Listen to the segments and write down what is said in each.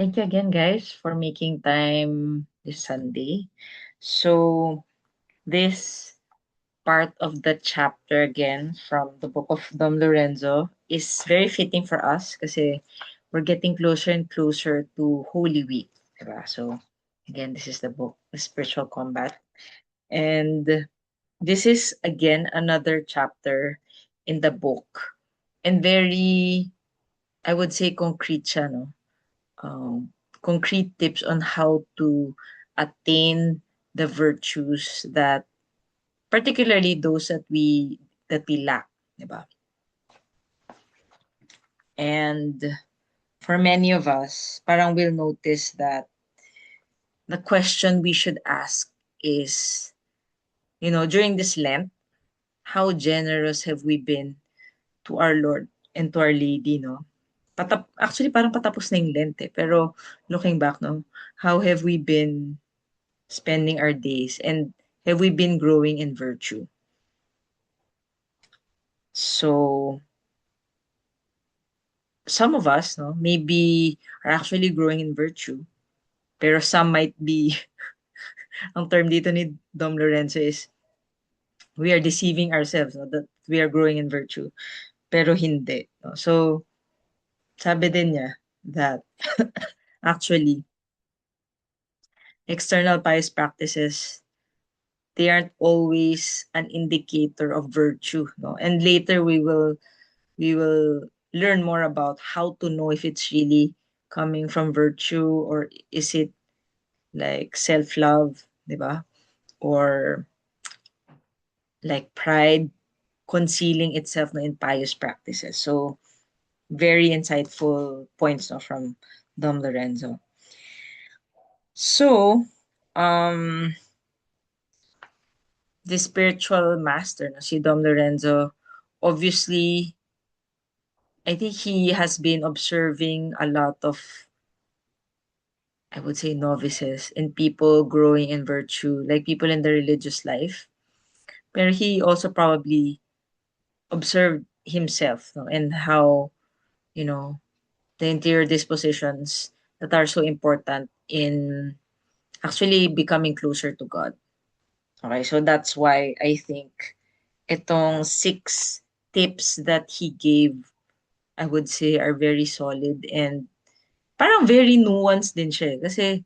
Thank you again, guys, for making time this Sunday. So, this part of the chapter again from the book of Dom Lorenzo is very fitting for us kasi we're getting closer and closer to Holy Week. Diba? So, again, this is the book, The Spiritual Combat. And this is, again, another chapter in the book. And very, I would say, concrete siya, no? um, concrete tips on how to attain the virtues that particularly those that we lack, diba? And for many of us, parang we'll notice that the question we should ask is, during this Lent, how generous have we been to our Lord and to our Lady, no? Actually, parang patapos na yung Lent eh. Pero looking back, no, how have we been spending our days and have we been growing in virtue? So some of us, no, maybe are actually growing in virtue, pero some might be, ang term dito ni Dom Lorenzo is, we are deceiving ourselves, no, that we are growing in virtue, pero hindi. No? So, sabi din niya that actually, external pious practices, they aren't always an indicator of virtue. No? And later we will learn more about how to know if it's really coming from virtue or is it like self-love, di ba? Or like pride concealing itself in pious practices. So very insightful points, no, from Dom Lorenzo. So, um, the spiritual master, no, si Dom Lorenzo, obviously, I think he has been observing a lot of, I would say, novices and people growing in virtue, like people in the religious life. But he also probably observed himself, no, and how, you know, the interior dispositions that are so important in actually becoming closer to God. Okay, so that's why I think itong 6 tips that he gave, I would say, are very solid and parang very nuanced din siya. Kasi,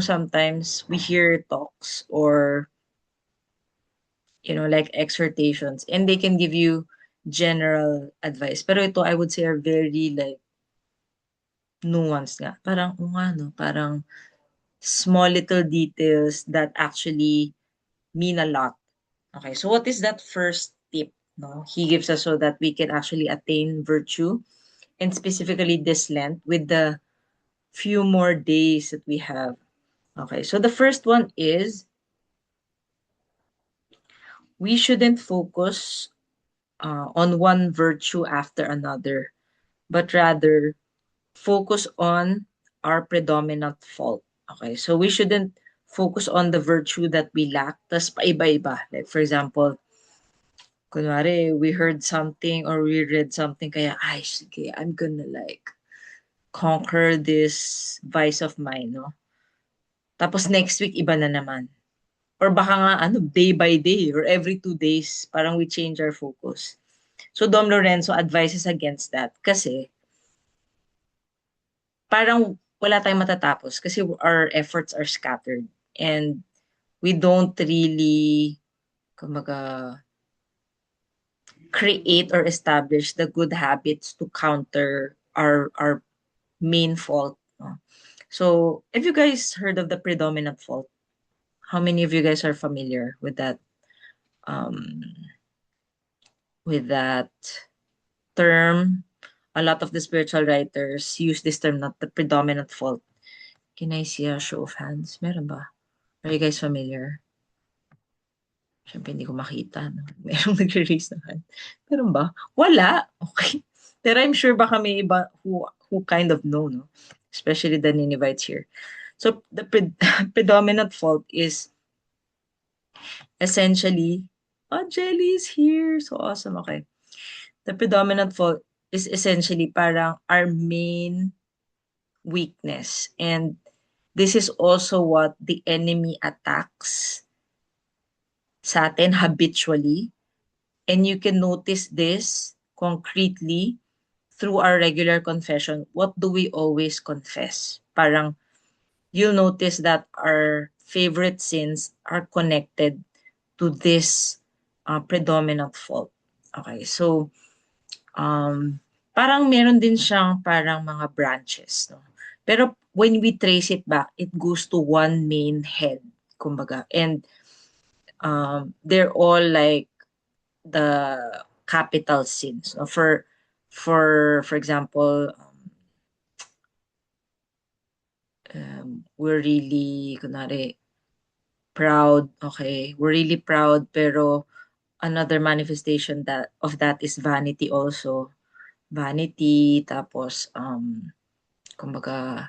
sometimes we hear talks or, like exhortations and they can give you general advice. Pero ito, I would say, are very like nuanced nga. Parang, nga, no? Parang small little details that actually mean a lot. Okay, so what is that first tip, no, he gives us so that we can actually attain virtue and specifically this Lent with the few more days that we have. Okay, so the first one is we shouldn't focus on one virtue after another, but rather focus on our predominant fault. Okay, so we shouldn't focus on the virtue that we lack, tas paiba-iba. Like for example, kunwari, we heard something or we read something, kaya, ay, sige, I'm gonna like conquer this vice of mine, no? Tapos next week, iba na naman. Or baka nga, day by day or every 2 days, parang we change our focus. So Dom Lorenzo advises against that kasi parang wala tayong matatapos kasi our efforts are scattered and we don't really, kumaga, create or establish the good habits to counter our main fault. No? So, if you guys heard of the predominant fault, how many of you guys are familiar um, with that term? A lot of the spiritual writers use this term, not the predominant fault. Can I see a show of hands? Meron ba? Are you guys familiar? Siyempre, hindi ko makita. No? Merong nagre-raise ng hand. Meron ba? Wala. Okay. Pero I'm sure baka may iba who kind of know, no? Especially the Ninevites here. So, the predominant fault is essentially, oh, Jelly is here. So awesome. Okay. The predominant fault is essentially parang our main weakness. And this is also what the enemy attacks sa atin habitually. And you can notice this concretely through our regular confession. What do we always confess? Parang you'll notice that our favorite sins are connected to this predominant fault. Okay, so parang meron din siyang parang mga branches, no? Pero when we trace it back, it goes to one main head, kumbaga. And they're all like the capital sins. No? For example, we're really, kunwari, proud. Okay, we're really proud, pero another manifestation that of that is vanity also. Vanity, tapos kumbaga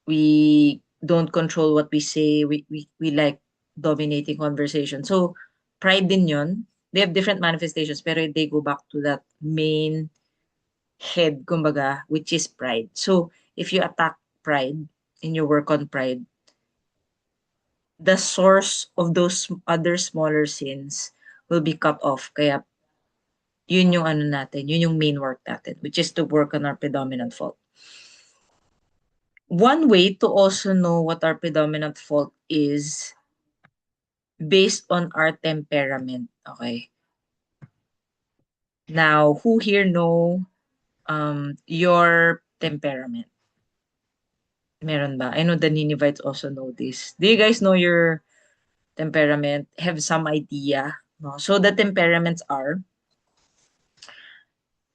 we don't control what we say. We like dominating conversation. So pride din yun. They have different manifestations, pero they go back to that main head, kumbaga, which is pride. So if you attack pride and you work on pride, the source of those other smaller sins will be cut off. Kaya yun yung ano natin, yun yung main work natin, which is to work on our predominant fault. One way to also know what our predominant fault is based on our temperament. Okay. Now, who here know your temperament? Meron ba? I know the Ninevites also know this. Do you guys know your temperament? Have some idea? No? So the temperaments are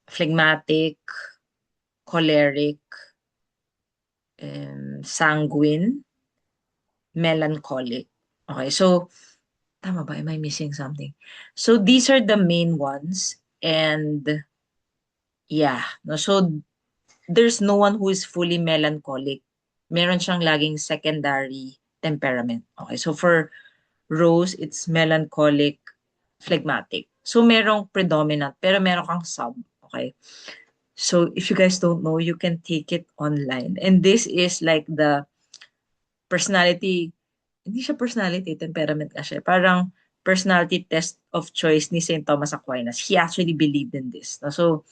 phlegmatic, choleric, sanguine, melancholic. Okay, so tama ba? Am I missing something? So these are the main ones, and yeah, no, so there's no one who is fully melancholic. Meron siyang laging secondary temperament. Okay, so for Rose, it's melancholic, phlegmatic. So merong predominant, pero meron kang sub. Okay. So if you guys don't know, you can take it online. And this is like the personality, hindi siya personality, temperament ka siya. Parang personality test of choice ni St. Thomas Aquinas. He actually believed in this. No? So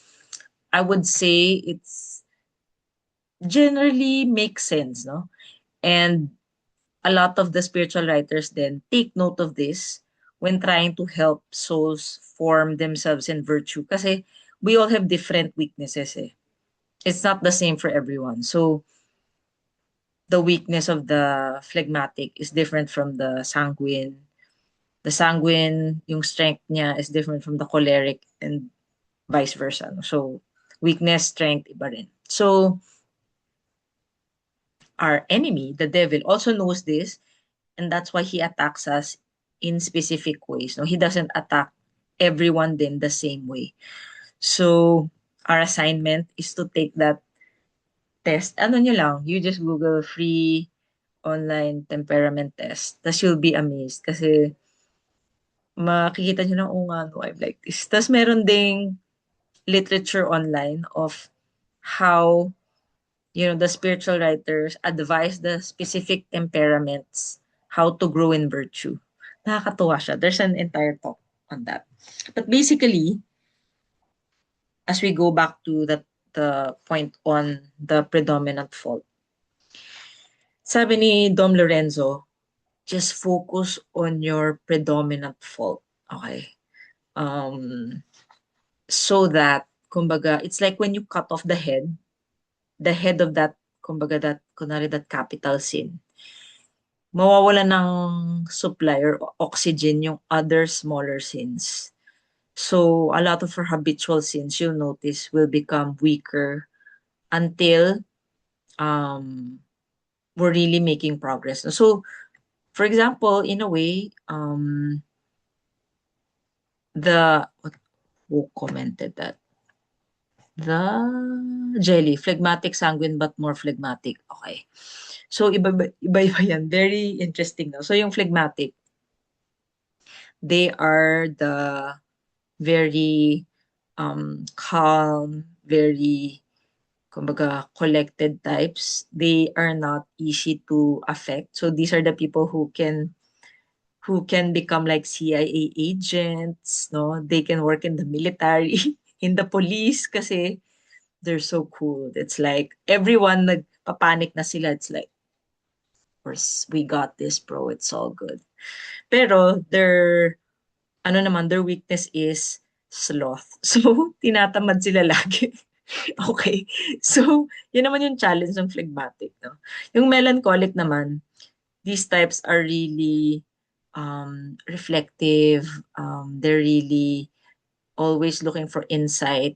I would say it's generally makes sense, no? And a lot of the spiritual writers then take note of this when trying to help souls form themselves in virtue. Kasi we all have different weaknesses eh. It's not the same for everyone. So the weakness of the phlegmatic is different from the sanguine. The sanguine, yung strength niya is different from the choleric and vice versa. No? So weakness, strength, iba rin. So our enemy, the devil, also knows this, and that's why he attacks us in specific ways. No, he doesn't attack everyone then the same way. So our assignment is to take that test. Ano nyo lang, you just Google free online temperament test. Tapos you'll be amazed kasi makikita nyo na, oh nga, no, I'm like this. Tapos meron ding literature online of how the spiritual writers advise the specific temperaments how to grow in virtue. Nakakatuwa siya. There's an entire talk on that. But basically, as we go back to the point on the predominant fault, sabi ni Dom Lorenzo, just focus on your predominant fault. Okay? So that, kumbaga, it's like when you cut off the head of that, kumbaga, that, kunwari, that capital sin, mawawala ng supply or oxygen yung other smaller sins. So, a lot of our habitual sins, you'll notice, will become weaker until we're really making progress. So, for example, in a way, who commented that? The jelly, phlegmatic, sanguine, but more phlegmatic. Okay. So, iba yan. Very interesting. No? So, yung phlegmatic, they are the very calm, very kumbaga, collected types, they are not easy to affect. So these are the people who can become like CIA agents, no? They can work in the military, in the police kasi they're so cool. It's like everyone nagpapanik na sila. It's like, of course, we got this, bro. It's all good. Pero their weakness is sloth. So, tinatamad sila lagi. Okay. So, yun naman yung challenge ng phlegmatic, no? Yung melancholic naman, these types are really reflective. They're really always looking for insight.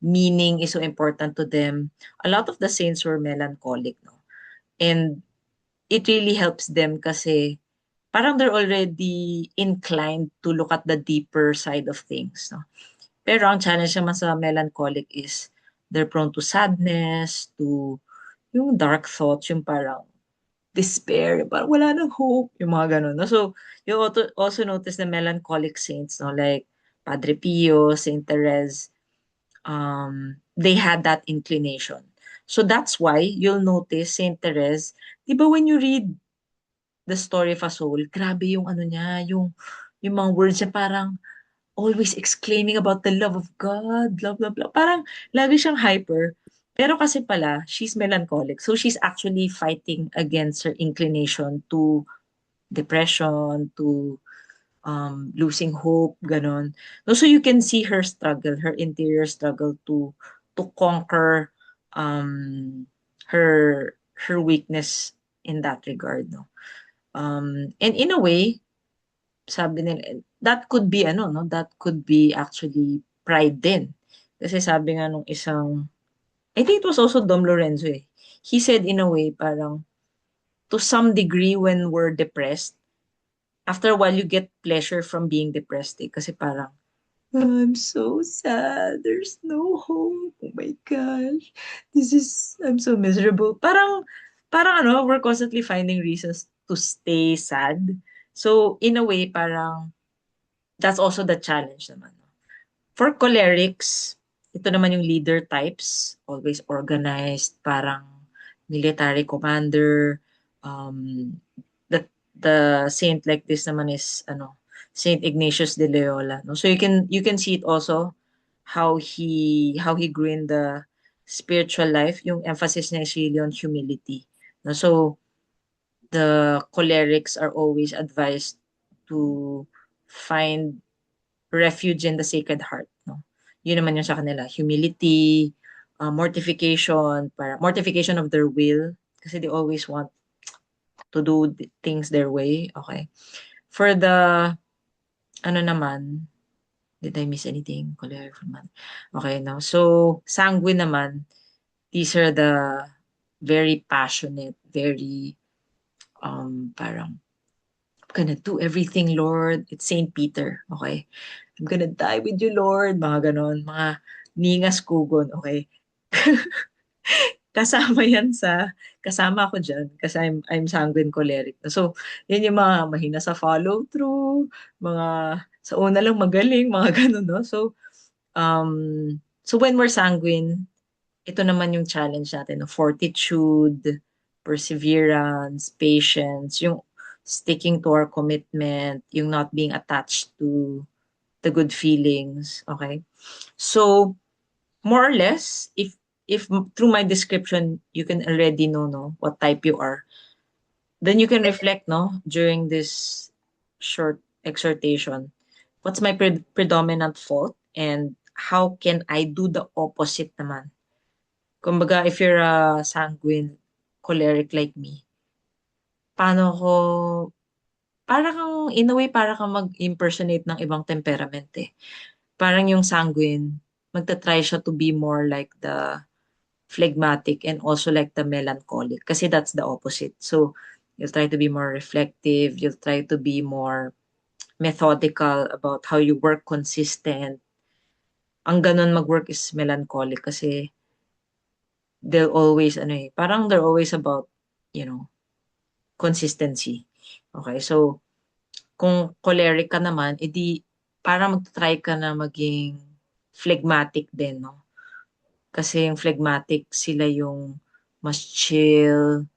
Meaning is so important to them. A lot of the saints were melancholic, no? And it really helps them kasi parang they're already inclined to look at the deeper side of things, no? Pero ang challenge naman sa melancholic is they're prone to sadness, to yung dark thoughts, yung parang despair, parang wala nang hope, yung mga ganun, no? So, you also notice the melancholic saints, no? Like Padre Pio, Saint Therese, they had that inclination. So that's why you'll notice Saint Therese, di ba when you read The Story of a Soul, grabe yung ano niya, yung mga words niya parang always exclaiming about the love of God, blah, blah, blah. Parang lagi siyang hyper. Pero kasi pala, she's melancholic. So she's actually fighting against her inclination to depression, to losing hope, ganon. No, so you can see her struggle, her interior struggle to conquer um, her weakness in that regard, no. And in a way, sabi nila, that could be ano, no, that could be actually pride din. Kasi sabi nga nung isang, I think it was also Dom Lorenzo eh. He said in a way, parang, to some degree when we're depressed, after a while you get pleasure from being depressed eh. Kasi parang, "Oh, I'm so sad. There's no hope. Oh my gosh. I'm so miserable." Parang ano, we're constantly finding reasons to stay sad. So, in a way, parang, that's also the challenge naman. For cholerics, ito naman yung leader types, always organized, parang military commander. Um, the saint like this naman is ano, Saint Ignatius de Loyola. No? So you can see it also how he grew in the spiritual life. Yung emphasis niya is really on humility. No? So the cholerics are always advised to find refuge in the Sacred Heart, no? Yun naman yung sa kanila, humility, mortification of their will, kasi they always want to do things their way, okay? For the, ano naman, did I miss anything? Choleric naman. Okay, no? So, sanguine naman, these are the very passionate, very, parang, I'm gonna do everything, Lord. It's Saint Peter, okay? I'm gonna die with you, Lord. Mga ganon, mga ningas kugon, okay? Kasama ako dyan kasi I'm sanguine choleric. So, yan yung mga mahina sa follow through, mga sa una lang magaling, mga ganun, no? So when we're sanguine, ito naman yung challenge natin, no? Fortitude, perseverance, patience, yung sticking to our commitment, yung not being attached to the good feelings, okay? So, more or less, if through my description you can already know no what type you are, then you can reflect no during this short exhortation. What's my predominant fault and how can I do the opposite naman? Kumbaga, if you're a sanguine choleric like me, paano ko para kang in a way para kang mag-impersonate ng ibang temperament eh. Parang yung sanguine, magta-try siya to be more like the phlegmatic and also like the melancholic kasi that's the opposite. So you'll try to be more reflective, you'll try to be more methodical about how you work consistent. Ang ganun mag-work is melancholic kasi they'll always ano eh, parang they're always about, you know, consistency. Okay, so kung choleric ka naman, edi parang mag-try ka na maging phlegmatic din, no? Kasi yung phlegmatic, sila yung mas chill,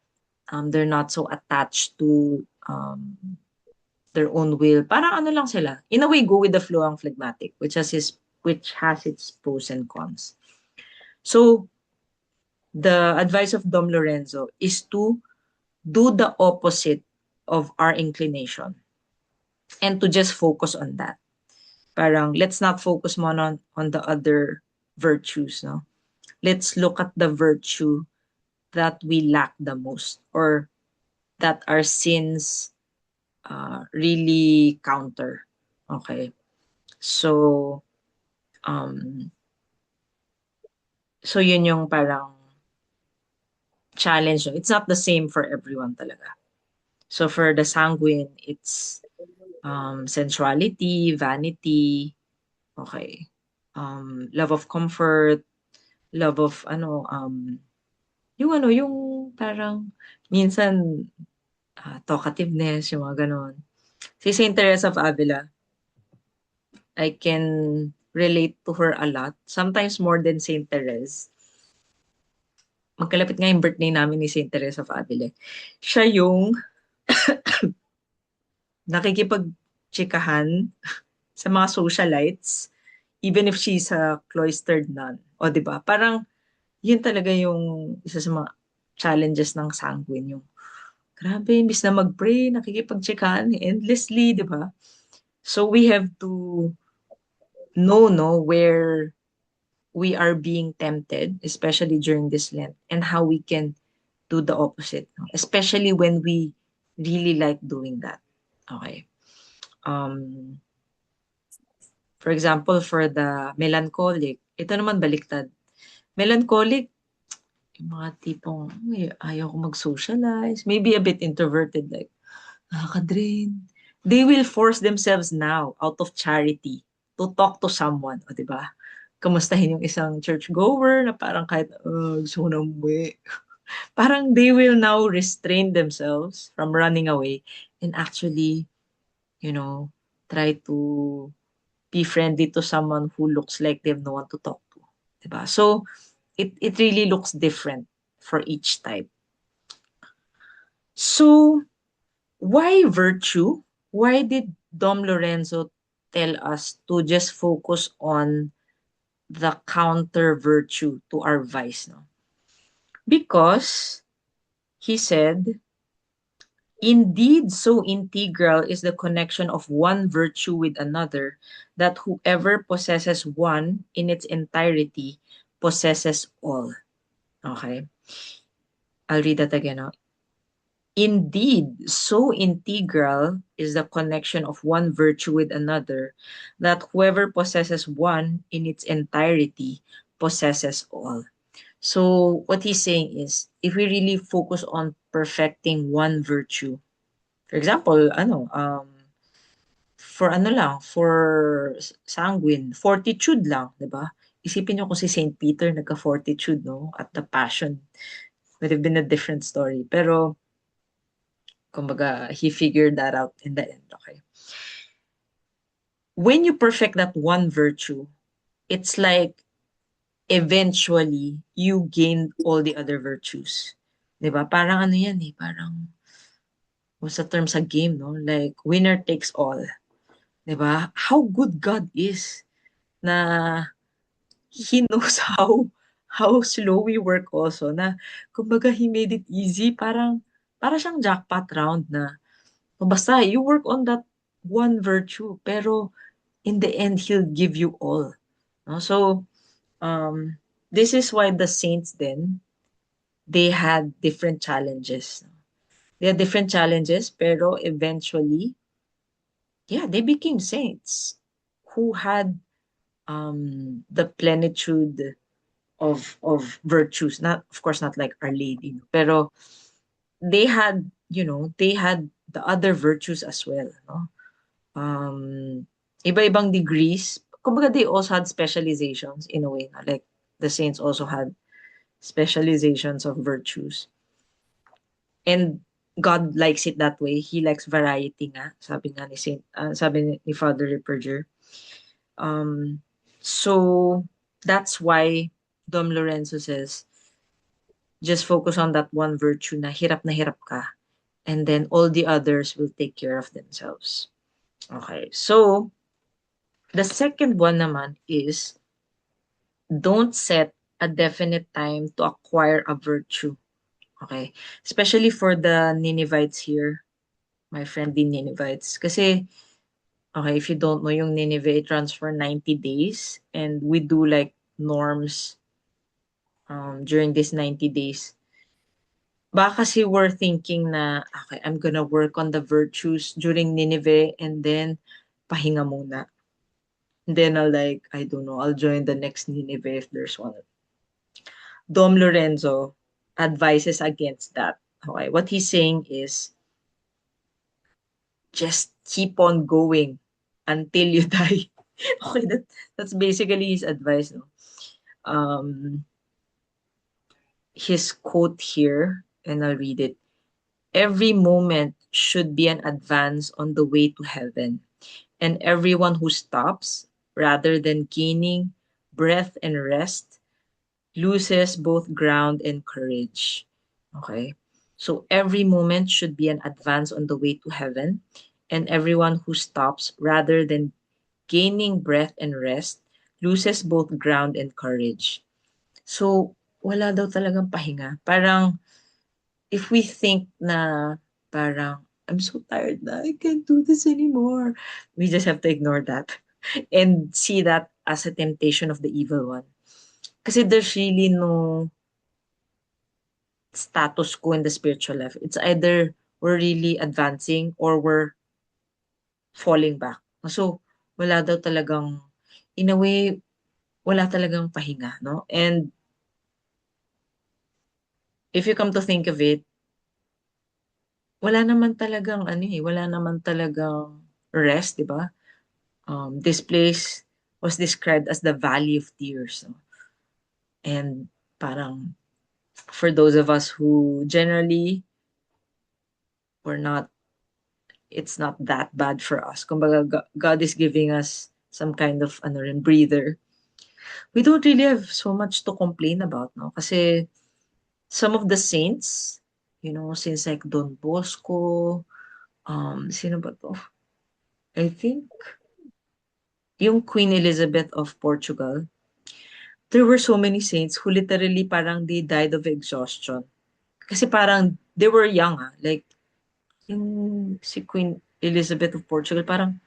they're not so attached to their own will. Parang ano lang sila. In a way, go with the flow ang phlegmatic, which has its pros and cons. So, the advice of Dom Lorenzo is to do the opposite of our inclination and to just focus on that. Parang let's not focus more on the other virtues, no? Let's look at the virtue that we lack the most or that our sins really counter. Okay? So, um, so yun yung parang challenge. It's not the same for everyone talaga. So for the sanguine, it's sensuality, vanity, okay. Love of comfort, love of yung parang minsan talkativeness, yung mga ganon. Si Saint Teresa of Avila, I can relate to her a lot. Sometimes more than Saint Therese. Magkalapit nga yung birthday namin ni Saint Teresa of Avila. Siya yung nakikipag-chikahan sa mga socialites, even if she's a cloistered nun. O, di ba? Parang, yun talaga yung isa sa mga challenges ng sanguine. Yung, grabe, imbis na mag-pray, nakikipag-chikahan endlessly, di ba? So, we have to know, no, where we are being tempted, especially during this Lent, and how we can do the opposite, no? Especially when we really like doing that. Okay. Um, for example, for the melancholic, ito naman baliktad. Melancholic, yung mga tipong, "Uy, ayaw ko mag-socialize, maybe a bit introverted, like, nakaka-drain." They will force themselves now out of charity to talk to someone, o 'di ba? Kamustahin yung isang churchgoer na parang kahit, gusto ko na umuwi." Parang they will now restrain themselves from running away and actually, you know, try to be friendly to someone who looks like they have no one to talk to. Diba? So, it really looks different for each type. So, why virtue? Why did Dom Lorenzo tell us to just focus on the counter virtue to our vice? No? Because he said, indeed, so integral is the connection of one virtue with another that whoever possesses one in its entirety possesses all. Okay? I'll read that again. No? Indeed, so integral is the connection of one virtue with another that whoever possesses one in its entirety possesses all. So, what he's saying is, if we really focus on perfecting one virtue, for example, for sanguine, fortitude lang, 'di ba? Isipin niyo kung si Saint Peter nagka-fortitude, no, at the Passion. Would have been a different story. Pero, kumbaga, he figured that out in the end, okay? When you perfect that one virtue, it's like eventually you gain all the other virtues. 'Di ba? Parang ano 'yan eh, parang what's the term sa game, no? Like winner takes all. 'Di ba? How good God is na He knows how slow we work also na kumbaga He made it easy, parang para siyang jackpot round na basta you work on that one virtue pero in the end He'll give you all, no? So this is why the saints then they had different challenges. They had different challenges pero eventually, yeah, they became saints who had the plenitude of virtues, not of course not like Our Lady, pero they had, they had the other virtues as well, no? um Iba-ibang degrees, kumbaga they also had specializations in a way, no? Like the saints also had specializations of virtues, and God likes it that way. He likes variety nga, sabi nga ni sabi ni Father Ripperger. So that's why Dom Lorenzo says, just focus on that one virtue na hirap ka. And then all the others will take care of themselves. Okay, so the second one naman is don't set a definite time to acquire a virtue. Okay, especially for the Ninevites here, my friend the Ninevites. Kasi, okay, if you don't know yung Nineveh, it runs for 90 days and we do like norms during these 90 days. Baka kasi we're thinking na, okay, I'm gonna work on the virtues during Nineveh and then pahinga muna. Then I'll like, I don't know, I'll join the next Nineveh if there's one. Dom Lorenzo advises against that. Okay, what he's saying is just keep on going until you die. Okay, that's basically his advice. No? Um, his quote here, and I'll read it. Every moment should be an advance on the way to heaven, and everyone who stops, rather than gaining breath and rest, loses both ground and courage. Okay? So every moment should be an advance on the way to heaven, and everyone who stops rather than gaining breath and rest loses both ground and courage. So wala daw talagang pahinga. Parang if we think na parang I'm so tired na, I can't do this anymore. We just have to ignore that and see that as a temptation of the evil one. Kasi there's really no status quo in the spiritual life. It's either we're really advancing or we're falling back. So, wala daw talagang, in a way, wala talagang pahinga, no? And if you come to think of it, wala naman talagang, ano eh, wala naman talagang rest, di ba? This place was described as the Valley of Tears. No? And parang, for those of us who generally were not it's not that bad for us. Kumbaga, God is giving us some kind of ano rin, breather. We don't really have so much to complain about, no? Kasi some of the saints, saints like Don Bosco, sino ba to? I think yung Queen Elizabeth of Portugal, there were so many saints who literally parang they died of exhaustion. Kasi parang they were young, like yung si Queen Elizabeth of Portugal, parang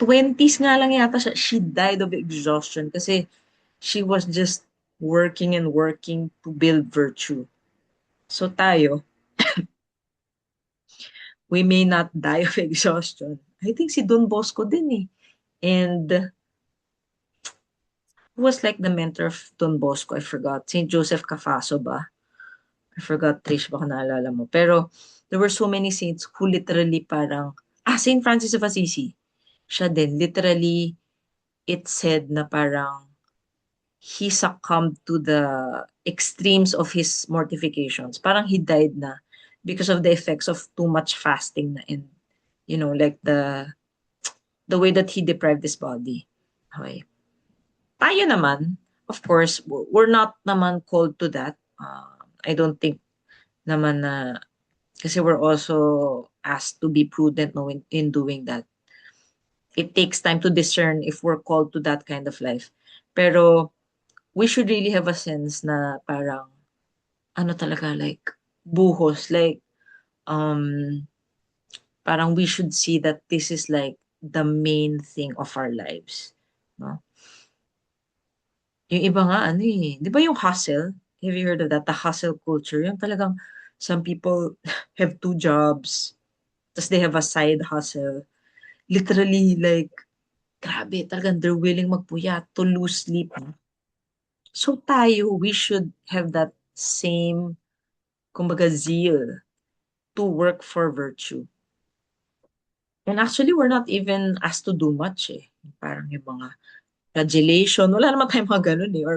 20s nga lang yata siya. She died of exhaustion kasi she was just working and working to build virtue. So tayo, we may not die of exhaustion. I think si Don Bosco din eh. And who was like the mentor of Don Bosco? I forgot. Saint Joseph Cafaso ba? I forgot, Trish, baka naalala mo. Pero there were so many saints who literally parang, Saint Francis of Assisi. Siya din, literally, it said na parang he succumbed to the extremes of his mortifications. Parang he died na because of the effects of too much fasting na and like the way that he deprived his body. Okay. Tayo naman, of course, we're not naman called to that. I don't think naman na kasi we're also asked to be prudent no, in doing that. It takes time to discern if we're called to that kind of life. Pero we should really have a sense na parang ano talaga like buhos like um parang we should see that this is like the main thing of our lives, no? Yung iba nga ano eh, 'di ba yung hustle? Have you heard of that? The hustle culture, yung talagang some people have two jobs, tas they have a side hustle. Literally like grabe talagang they're willing magpuyat to lose sleep. No? So tayo, we should have that same kumbaga zeal to work for virtue. And actually, we're not even asked to do much eh. Parang yung mga flagellation, wala naman tayong mga ganun eh. Or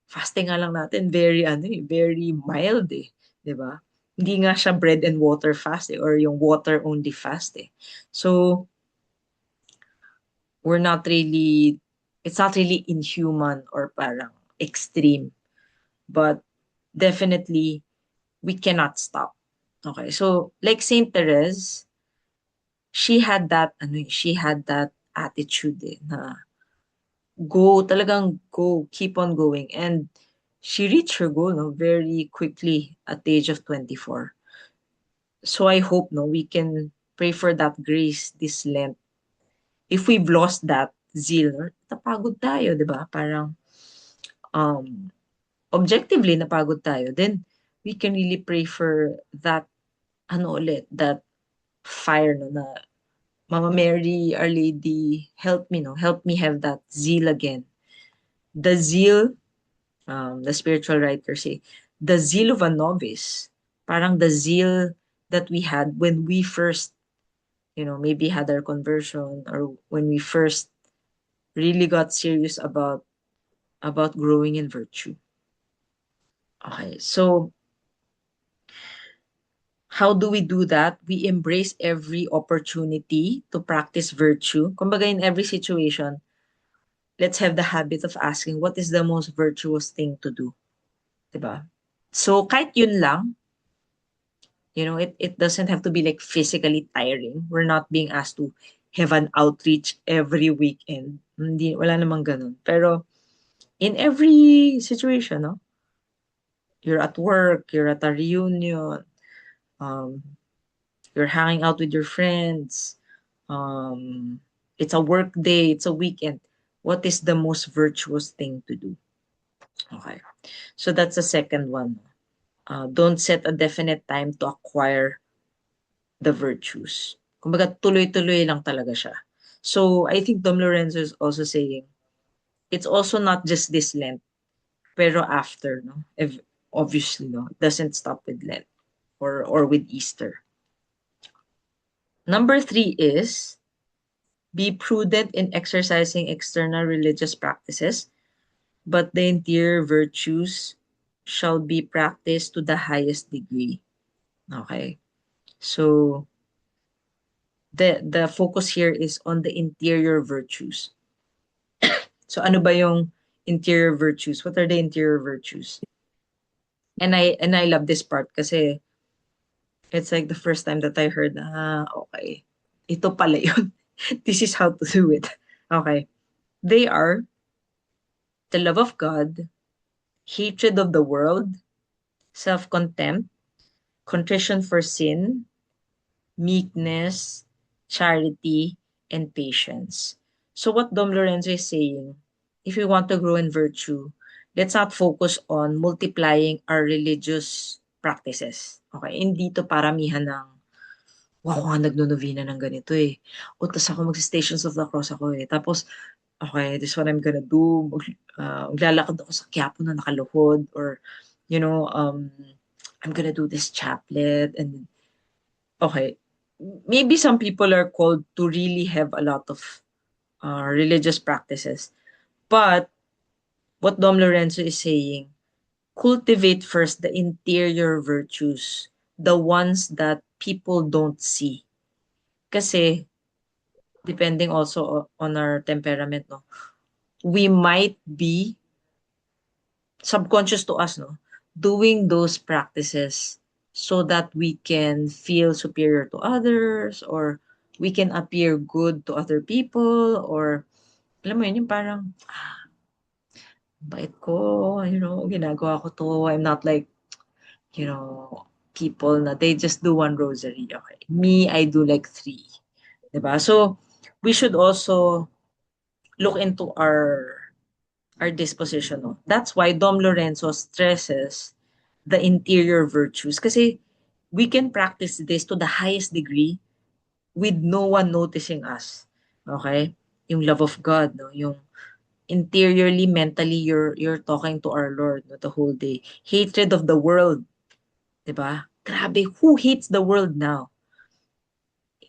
fasting nga lang natin, very ano eh, very mild eh. 'Di ba? Hindi nga siya bread and water fast eh, or yung water only fast eh. So, we're not really, it's not really inhuman or parang extreme, but definitely we cannot stop. Okay, so like Saint Therese, she had that attitude na go, talagang go, keep on going. And she reached her goal no, very quickly at the age of 24. So I hope no, we can pray for that grace this Lent. If we've lost that zeal, no, napagod tayo, di ba? Parang um, objectively napagod tayo, then we can really pray for that, ano ulit, that fire no, na Mama Mary, Our Lady, help me, no? Help me have that zeal again. The zeal, the spiritual writers say, the zeal of a novice, parang the zeal that we had when we first, maybe had our conversion or when we first really got serious about growing in virtue. Okay, so how do we do that? We embrace every opportunity to practice virtue. Kumbaga in every situation, let's have the habit of asking, what is the most virtuous thing to do? Diba? So kahit yun lang, it doesn't have to be like physically tiring. We're not being asked to have an outreach every weekend. Hindi, wala namang ganun. Pero in every situation, no? You're at work, you're at a reunion, um, you're hanging out with your friends, um, it's a work day, it's a weekend. What is the most virtuous thing to do? Okay. So that's the second one. Don't set a definite time to acquire the virtues. Kumbaga, tuloy-tuloy lang talaga siya. So, I think Dom Lorenzo is also saying, it's also not just this Lent, pero after, no? If, obviously, no? It doesn't stop with Lent or with Easter. Number 3 is, be prudent in exercising external religious practices, but the interior virtues shall be practiced to the highest degree. Okay? So, the focus here is on the interior virtues. So ano ba yung interior virtues? What are the interior virtues? And I love this part kasi it's like the first time that I heard, okay. Ito pala yun. This is how to do it. Okay. They are the love of God, hatred of the world, self-contempt, contrition for sin, meekness, charity, and patience. So what Dom Lorenzo is saying, if we want to grow in virtue, let's not focus on multiplying our religious practices. Okay, hindi to paramihan ng, wow, ako nga nagno-novena ng ganito eh. O, tas ako mag-Stations of the Cross ako eh. Tapos, okay, this is what I'm gonna do. Maglalakad ako sa Quiapo na nakaluhod or, you know, um, I'm gonna do this chaplet and okay, maybe some people are called to really have a lot of religious practices. But what Dom Lorenzo is saying, cultivate first the interior virtues, the ones that people don't see. Kasi, depending also on our temperament, no? We might be subconscious to us, no? Doing those practices so that we can feel superior to others or we can appear good to other people or alam mo yun, yung parang bait ko, ginagawa ko to. I'm not like, people na they just do one rosary. Okay. Me, I do like 3. Diba? So, we should also look into our disposition. No? That's why Dom Lorenzo stresses the interior virtues. Kasi we can practice this to the highest degree with no one noticing us. Okay? Yung love of God, no? Yung interiorly, mentally, you're talking to our Lord no, the whole day. Hatred of the world, 'di ba? Grabe, who hates the world now?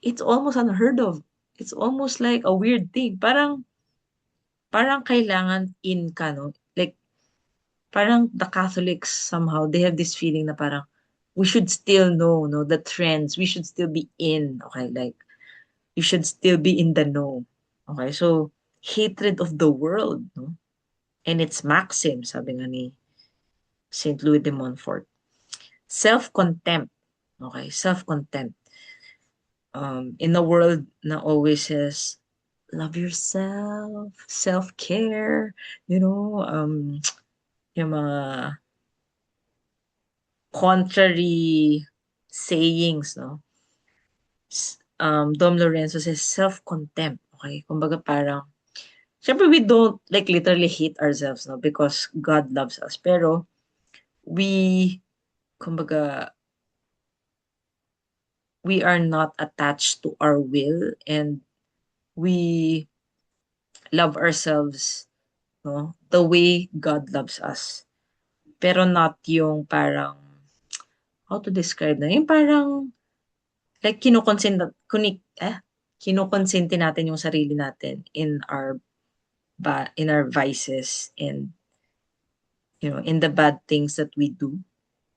It's almost unheard of. It's almost like a weird thing. Parang kailangan in ka, no? Like, parang the Catholics somehow, they have this feeling na parang we should still know, no, the trends. We should still be in, okay? Like, we should still be in the know. Okay, so hatred of the world, no? And its maxim, sabi nga ni St. Louis de Montfort. Self-contempt. Okay, self-contempt. In a world na always says, love yourself, self-care, yung mga contrary sayings, no? Dom Lorenzo says self-contempt. Okay, kumbaga parang, syempre we don't like literally hate ourselves, no? Because God loves us. Pero we, kumbaga, we are not attached to our will, and we love ourselves, no, the way God loves us. Pero not yung parang, how to describe na, yung parang, like, kinukonsente natin yung sarili natin in our vices, and, in the bad things that we do.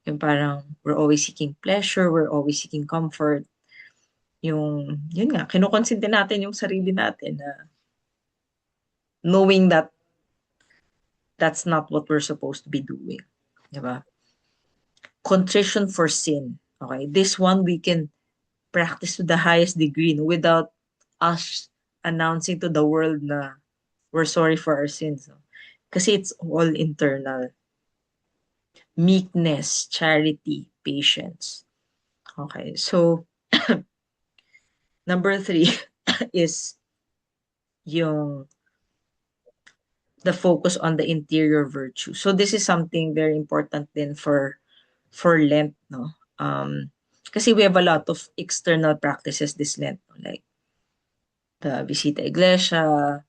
Yung parang, we're always seeking pleasure, we're always seeking comfort. Yun nga, kinukonsente natin yung sarili natin na knowing that that's not what we're supposed to be doing. Diba? Contrition for sin. Okay, this one we can practice to the highest degree, no, without us announcing to the world na we're sorry for our sins. No? Kasi it's all internal. Meekness, charity, patience. Okay, so number 3 is yung the focus on the interior virtue. So this is something very important din for Lent, no? Kasi we have a lot of external practices this Lent, no? Like the Visita Iglesia,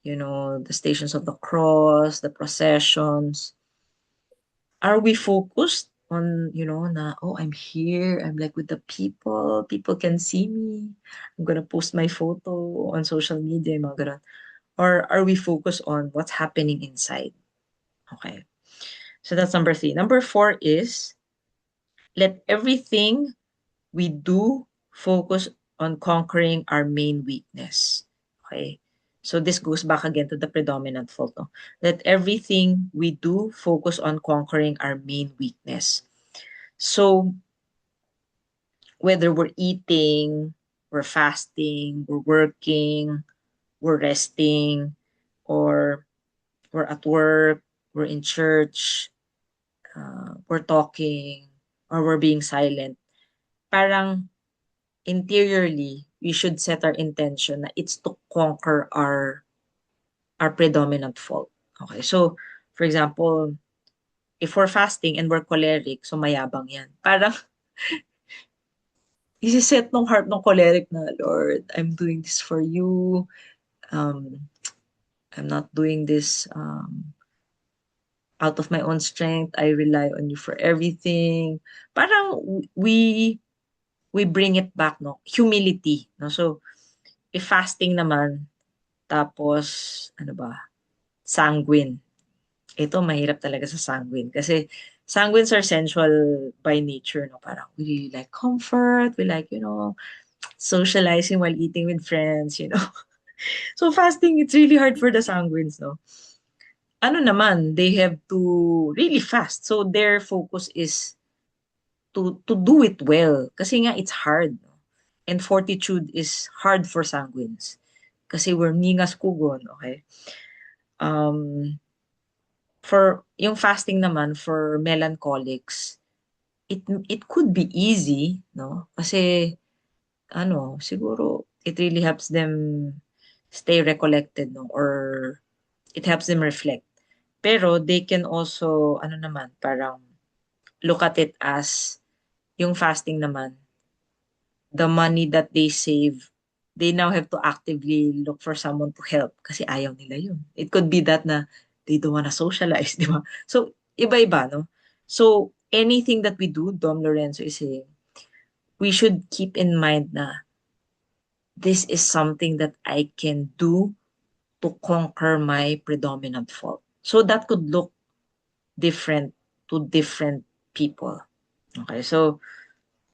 the Stations of the Cross, the processions. Are we focused on, na, oh, I'm here, I'm like with the people can see me, I'm gonna post my photo on social media, mga ganun. Or are we focused on what's happening inside? Okay. So that's number 3. Number 4 is let everything we do focus on conquering our main weakness. Okay. So this goes back again to the predominant fault. No? Let everything we do focus on conquering our main weakness. So whether we're eating, we're fasting, we're working, we're resting, or we're at work, we're in church, we're talking, or we're being silent, parang interiorly, we should set our intention na it's to conquer our predominant fault. Okay, so for example, if we're fasting and we're choleric, so mayabang yan. Parang isiset ng heart ng choleric na, Lord, I'm doing this for you. I'm not doing this out of my own strength. I rely on you for everything. Parang we bring it back, no? Humility, no? So, if fasting naman, tapos, ano ba, sanguine. Ito, mahirap talaga sa sanguine. Kasi, sanguines are sensual by nature, no? Parang, we like comfort, we like, socializing while eating with friends. So, fasting, it's really hard for the sanguines, no? Ano naman, they have to really fast. So, their focus is to do it well. Kasi nga, it's hard. No? And fortitude is hard for sanguines. Kasi we're ningas kugon, okay? For yung fasting naman, for melancholics, it could be easy, no? Kasi, siguro, it really helps them stay recollected, no? Or it helps them reflect. Pero they can also, parang look at it as yung fasting naman, the money that they save, they now have to actively look for someone to help kasi ayaw nila yun. It could be that na they don't wanna socialize, di ba? So, iba-iba, no? So, anything that we do, Dom Lorenzo is saying, we should keep in mind na this is something that I can do to conquer my predominant fault. So, that could look different to different people. Okay, so,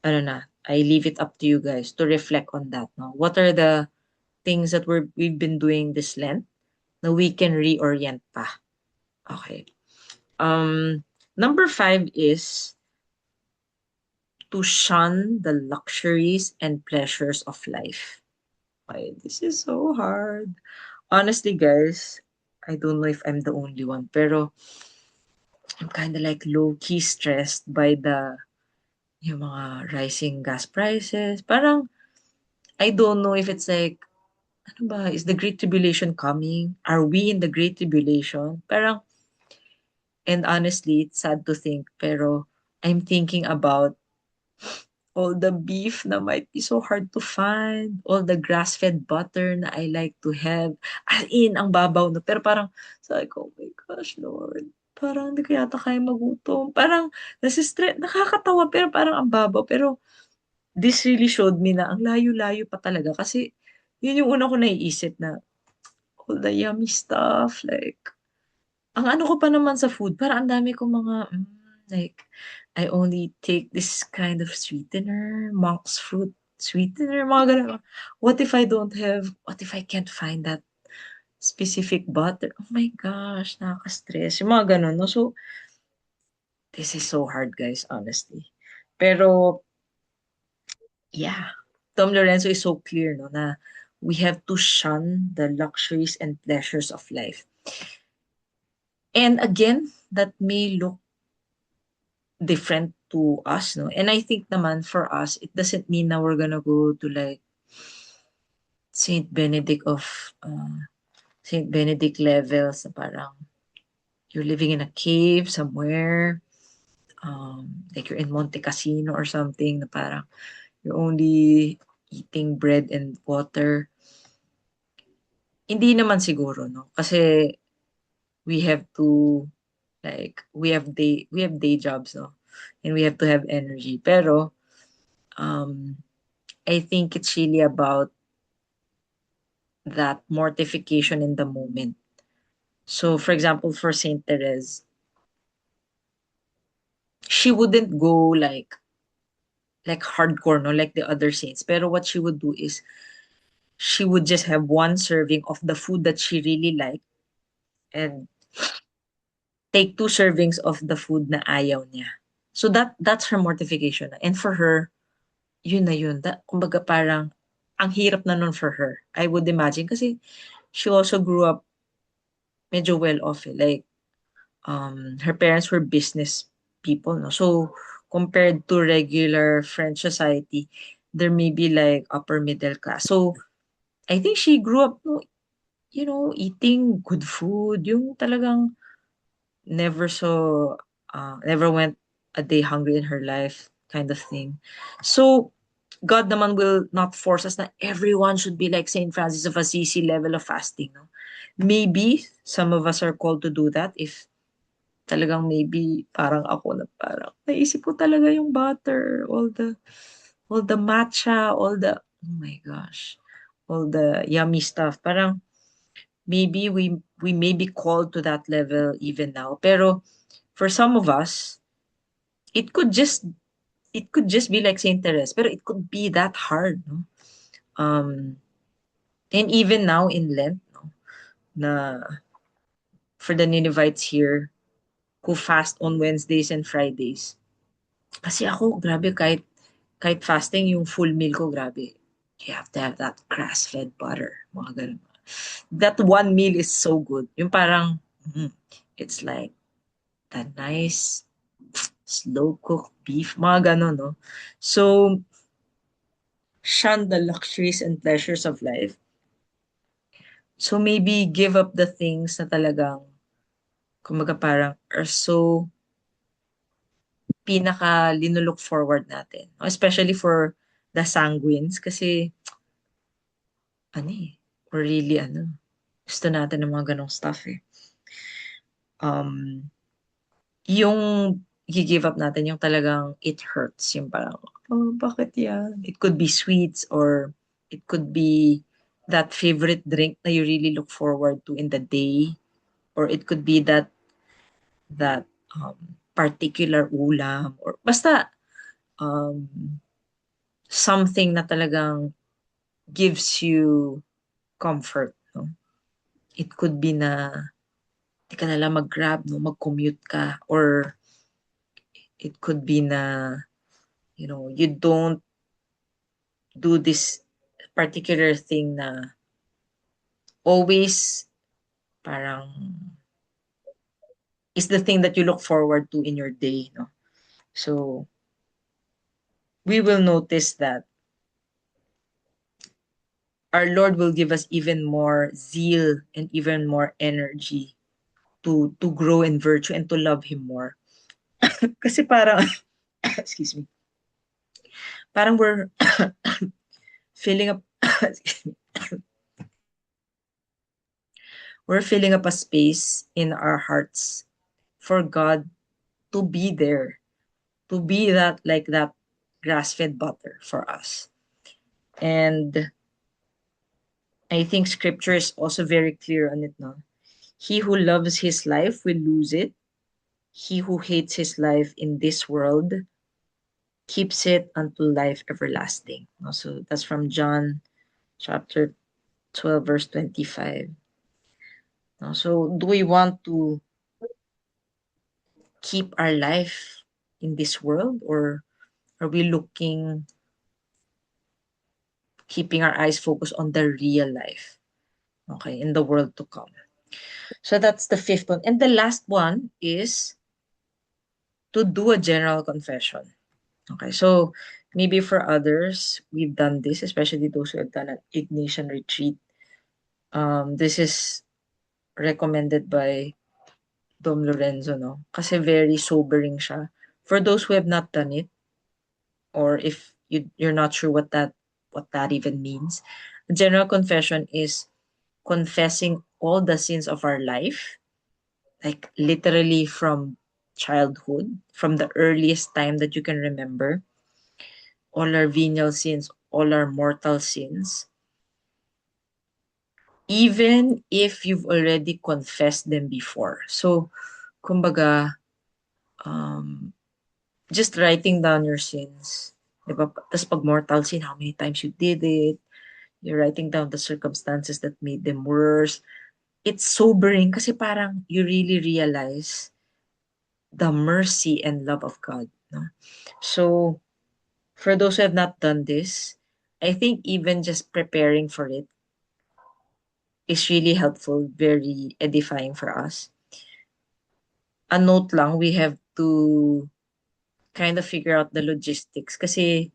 I leave it up to you guys to reflect on that. No? What are the things that we've been doing this Lent na we can reorient pa? Okay. Number 5 is to shun the luxuries and pleasures of life. Okay, this is so hard. Honestly, guys, I don't know if I'm the only one, pero I'm kind of like low-key stressed by yung mga rising gas prices. Parang, I don't know if it's like, ano ba, is the Great Tribulation coming? Are we in the Great Tribulation? Parang, and honestly, it's sad to think, pero I'm thinking about all the beef na might be so hard to find, all the grass-fed butter na I like to have. As in, ang babaw na. Pero parang, sabi ko, oh my gosh, Lord. Parang hindi ko yata kaya magutom. Parang, nasistress, nakakatawa, pero parang ang babaw. Pero, this really showed me na ang layo-layo pa talaga. Kasi, yun yung una ko naiisip na, all the yummy stuff, like, ang ano ko pa naman sa food, parang ang dami kong mga, like, I only take this kind of sweetener, monk's fruit sweetener, mga ganun. What if I can't find that specific butter? Oh my gosh, nakaka-stress. Yung mga ganun, no? So, this is so hard, guys, honestly. Pero, yeah, Tom Lorenzo is so clear, no, na we have to shun the luxuries and pleasures of life. And again, that may look different to us, no? And I think naman for us, it doesn't mean na we're gonna go to like Saint Benedict of Saint Benedict levels na parang you're living in a cave somewhere, like you're in Monte Cassino or something na parang you're only eating bread and water. Hindi naman siguro, no? Kasi we have to like we have day jobs, no? And we have to have energy. Pero um I think it's really about that mortification in the moment. So, for example, for Saint Therese, she wouldn't go like hardcore, no, like the other saints. Pero what she would do is she would just have one serving of the food that she really liked and take two servings of the food na ayaw niya. So that's her mortification. And for her, yun na yun. Kumbaga parang ang hirap na nun for her. I would imagine kasi she also grew up medyo well off. Like her parents were business people, no? So compared to regular French society, there may be like upper middle class. So I think she grew up, no, eating good food, yung talagang never so never went a day hungry in her life kind of thing. So God naman will not force us na everyone should be like Saint Francis of Assisi level of fasting, no? Maybe some of us are called to do that if talagang maybe parang ako na parang naisip ko talaga yung butter, all the matcha, oh my gosh, all the yummy stuff. Parang maybe we may be called to that level even now. Pero for some of us, it could just it could just be like Saint Therese, pero it could be that hard, no? Um, and even now in Lent, no, na for the Ninevites here who fast on Wednesdays and Fridays. Kasi ako, grabe, kahit fasting, yung full meal ko, grabe. You have to have that grass-fed butter. Mga ganun. That one meal is so good. Yung parang, it's like the nice slow-cooked beef. Mga ganun, no? So, shun the luxuries and pleasures of life. So, maybe give up the things na talagang, kumaga parang, are so pinaka linulook forward natin. Especially for the sanguines kasi ano eh, we're really gusto natin ng mga ganong stuff eh. Um, yung give up natin yung talagang it hurts, yung parang, oh, bakit yan? It could be sweets or it could be that favorite drink na you really look forward to in the day or it could be that particular ulam or basta um, something na talagang gives you comfort. No? It could be na di ka nalang mag-grab, no? Mag-commute ka. Or it could be na, you don't do this particular thing na always parang is the thing that you look forward to in your day, no? So we will notice that our Lord will give us even more zeal and even more energy to grow in virtue and to love Him more. Kasi parang, excuse me, parang we're filling up, we're filling up a space in our hearts for God to be there, to be that like that grass-fed butter for us. And I think scripture is also very clear on it now. He who loves his life will lose it. He who hates his life in this world keeps it unto life everlasting. So that's from John chapter 12, verse 25. So do we want to keep our life in this world, or are we keeping our eyes focused on the real life, okay, in the world to come? So that's the fifth one. And the last one is to do a general confession. Okay, so maybe for others, we've done this, especially those who have done an Ignatian retreat. This is recommended by Dom Lorenzo, no? Kasi very sobering siya. For those who have not done it, or if you're not sure what that even means, a general confession is confessing all the sins of our life, like literally from childhood, from the earliest time that you can remember, all our venial sins, all our mortal sins, even if you've already confessed them before. So, kumbaga, um, just writing down your sins. Diba? Tapos pag mortal sin, how many times you did it. You're writing down the circumstances that made them worse. It's sobering kasi parang you really realize the mercy and love of God. No? So, for those who have not done this, I think even just preparing for it is really helpful, very edifying for us. A note lang, we have to kind of figure out the logistics kasi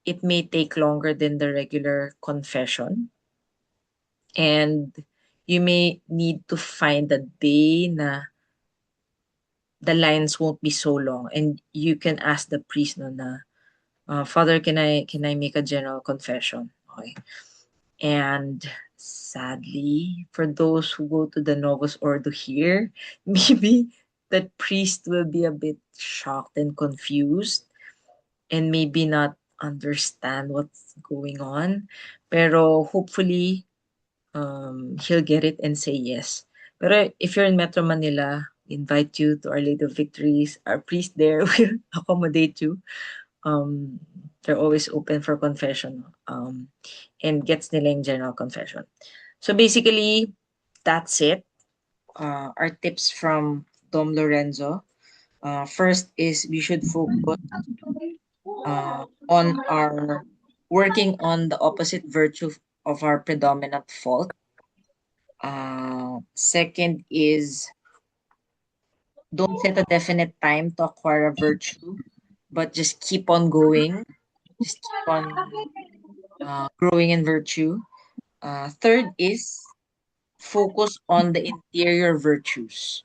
it may take longer than the regular confession. And you may need to find a day na the lines won't be so long and you can ask the priest no na, Father, can I make a general confession? Okay. And sadly, for those who go to the Novus Ordo here, maybe the priest will be a bit shocked and confused and maybe not understand what's going on. Pero hopefully, he'll get it and say yes. Pero if you're in Metro Manila, we invite you to Our Lady of Victories. Our priest there will accommodate you. They're always open for confession, and gets nila yung general confession. So basically, that's it. Our tips from Dom Lorenzo. First is we should focus on our working on the opposite virtue of our predominant fault. Second is don't set a definite time to acquire a virtue, but just keep on going. Just keep on growing in virtue. Third is focus on the interior virtues.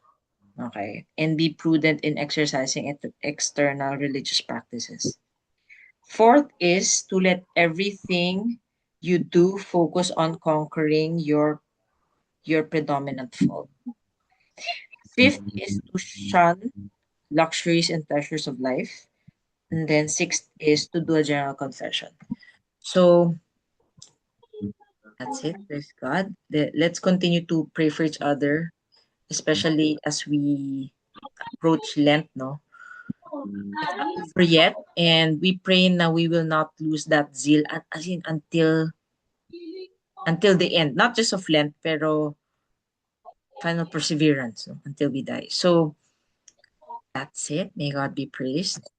Okay. And be prudent in exercising external religious practices. Fourth is to let everything you do focus on conquering your predominant fault. Fifth is to shun luxuries and pleasures of life. And then sixth is to do a general confession. So that's it. Praise God. Let's continue to pray for each other, especially as we approach Lent, no? It's not over yet, and we pray now we will not lose that zeal as in until the end, not just of Lent, pero final perseverance, no, until we die. So that's it. May God be praised.